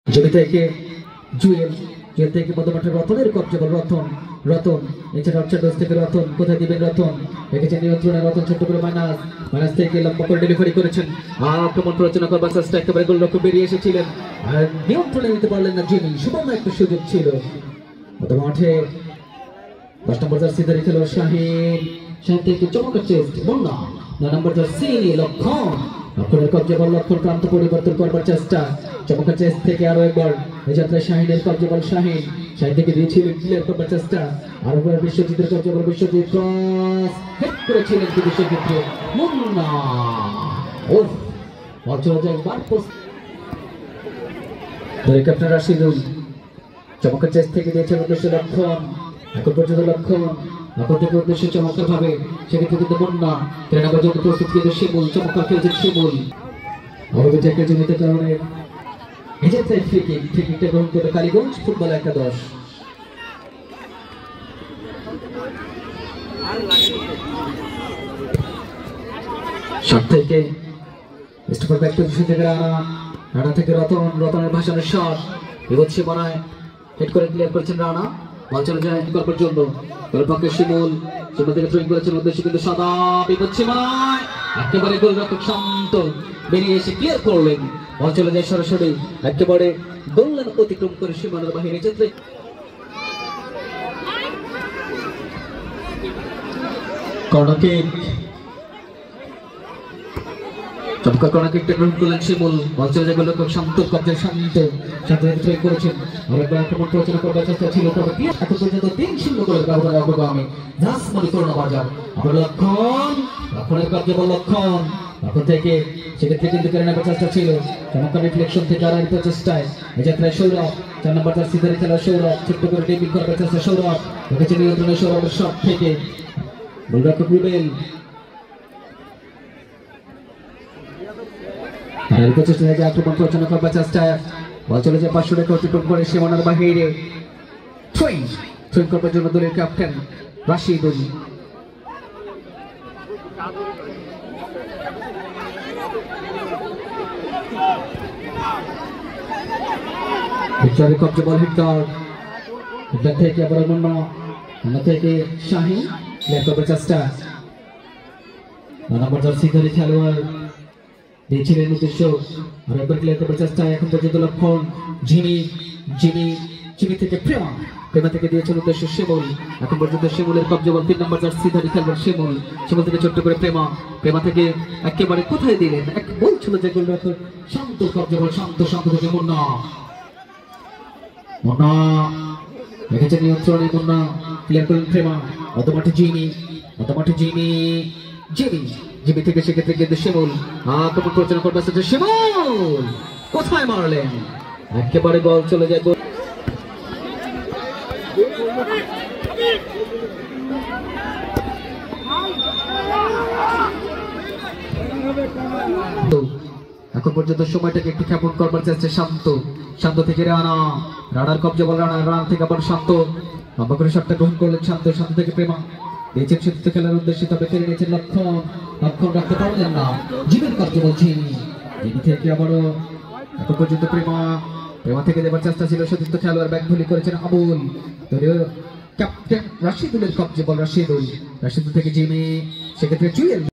জমি থেকে জুয়েল, জুয়েল থেকে মধ্যমাঠের রতনের কবজা বল রতন, রতন এছাড়া অপচার থেকে রতন কোথায় দিবেন রতন, রেখেছেন নিয়ন্ত্রণে রতন ছোট্ট করে মাইনাস, মাইনাস থেকে লম্বা করে ডেলিভারি করেছেন, আক্রমণ প্ররোচনা করবার চেষ্টা একেবারে গোলরক্ষক বেরিয়ে এসেছিলেন আর নিয়ন্ত্রণে নিতে পারলেন না জিমি, সুবর্ণ একটা সুযোগ ছিল মধ্যমাঠে 10 নম্বর জার্সি ধরে খেলোয়াড় শাহিন, শাহিন থেকে চমৎকার চেস্ট বন্যা 9 নম্বর জার্সি লক্ষণ, লক্ষণের কবজা বল লক্ষণ প্রান্ত পরিবর্তন করবার চেষ্টা, চমৎকার চেস্ট থেকে আরো একবার এই যাত্রায় শাহিনের কবজা বল শাহিন, শাহিন থেকে দিয়েছিলেন ক্লিয়ার করবার চেষ্টা, আর একবার বিশ্বজিতের কবজা বল বিশ্বজিৎ ক্রস হেড করেছিলেন কিন্তু সেক্ষেত্রে মুন্না ওহ বল চলে যায় বার পোস্ট ধরে ক্যাপ্টেন রাশিদুল, চমৎকার চেস্ট থেকে দিয়েছেন উদ্দেশ্য লক্ষণ, এখন পর্যন্ত লক্ষণ লক্ষণ থেকে উদ্দেশ্যে চমৎকার ভাবে সেক্ষেত্রে কিন্তু মুন্না ট্রেন আবার যত প্রস্তুত কিন্তু শিমুল চমৎকার খেলছেন শিমুল অবৈধ ট্যাকের জনিত কারণে নিজের সাইড ফ্রিকিকটা গ্রহণ করে কালীগঞ্জ ফুটবল একাদশ। শট থেকে স্টপার ব্যাক পজিশন থেকে রানা থেকে রতন, রতনের ভাষণের শট বিভৎসী বানায় হেড করে ক্লিয়ার করেছেন রানা, বল চলে যায় গল্পের জন্য গোলের পক্ষে শিমুল, শিমুল থেকে থ্রোইং করেছেন উদ্দেশ্যে কিন্তু সাদা বিভৎসী বানায় একেবারে গোলরক্ষক শান্ত বেরিয়ে এসে ক্লিয়ার করলেন, বল চলে যায় সরাসরি একেবারে গোল লাইন অতিক্রম করে সীমানার বাহিরে যেতে কর্নার কিক, চমৎকার কর্নার কিকটা গ্রহণ করলেন শিমুল, বল চলে যায় গোলরক্ষক শান্ত কবজা শান্ত শান্ত থ্রোইং করেছেন আরেকবার আক্রমণ প্রচার করবার চেষ্টা ছিল তবে কি এখন পর্যন্ত 3-0 গোলের ব্যবধানে অগ্রগামী জাসমনি করোনা বাজার, আবার লক্ষণ, লক্ষণের কবজা বল লক্ষণ, লক্ষণ থেকে সেক্ষেত্রে কিন্তু কেড়ে নেবার চেষ্টা ছিল চমৎকার রিফ্লেকশন থেকে আর প্রচেষ্টায় এই যাত্রায় সৌরভ 4 নম্বর জার্সি ধরে খেলা সৌরভ ছোট্ট করে টেবিল করবার চেষ্টা সৌরভ রেখেছে নিয়ন্ত্রণে সৌরভের শট থেকে গোলরক্ষক রুবেল আর প্রচেষ্টা থেকে আক্রমণ প্রচার করবার চেষ্টায় বল চলে যায় 500 রেখা অতিক্রম করে সীমানার বাহিরে থ্রোইং করবার জন্য দলের ক্যাপ্টেন রাশিদুল, ভিক্টরি কবজা বল হিটর থেকে আবার মুন্না থেকে শাহিন ক্লিয়ার করবার চেষ্টা, 9 নম্বর জার্সি ধরে খেলোয়াড় দিয়েছিলেন উদ্দেশ্য আর একবার ক্লিয়ার করবার চেষ্টা, এখন পর্যন্ত লক্ষণ জিমি জিমি জিমি থেকে প্রেমা, প্রেমা থেকে দিয়েছেন উদ্দেশ্য শিমুল, এখন পর্যন্ত শিমুলের কবজা বল 3 নম্বর জার্সি ধরে খেলবেন শিমুল, শিমুল থেকে ছোট্ট করে প্রেমা, প্রেমা থেকে একেবারে কোথায় দিলেন এক বল ছিল যে গোলরক্ষক শান্ত কবজা বল শান্ত শান্ত থেকে মুন্না, মুন্না রেখেছে নিয়ন্ত্রণে মুন্না ক্লিয়ার করলেন প্রেমা, মধ্যমাঠে জিমি, মধ্যমাঠে জিমি জিমি জিমি থেকে সেক্ষেত্রে কিন্তু শিমুল আক্রমণ প্রচার করবার চেষ্টা শিমুল কোথায় মারলেন একেবারে বল চলে যায় এখন পর্যন্ত সময়টাকে একটু ক্ষেপণ করবার চেষ্টা শান্ত, শান্ত থেকে রানার কবজা বল রানা থেকে আবার শান্ত লম্বা করে শটটা গ্রহণ করলেন শান্ত, শান্ত থেকে প্রেমা দিয়েছেন সতীর্থ খেলার উদ্দেশ্যে তবে কেড়ে নিয়েছেন লক্ষণ, লক্ষণ রাখতে পারলেন না জীবের কবজা বলছেন জিমি থেকে আবারও এখন পর্যন্ত প্রেমা, প্রেমা থেকে দেবার চেষ্টা ছিল সতীর্থ খেলোয়াড় ব্যাক ভলি করেছেন আবুল, ক্যাপ্টেন রাশিদুলের কবজা বল রাশিদুল থেকে জিমি সেক্ষেত্রে জুয়েল।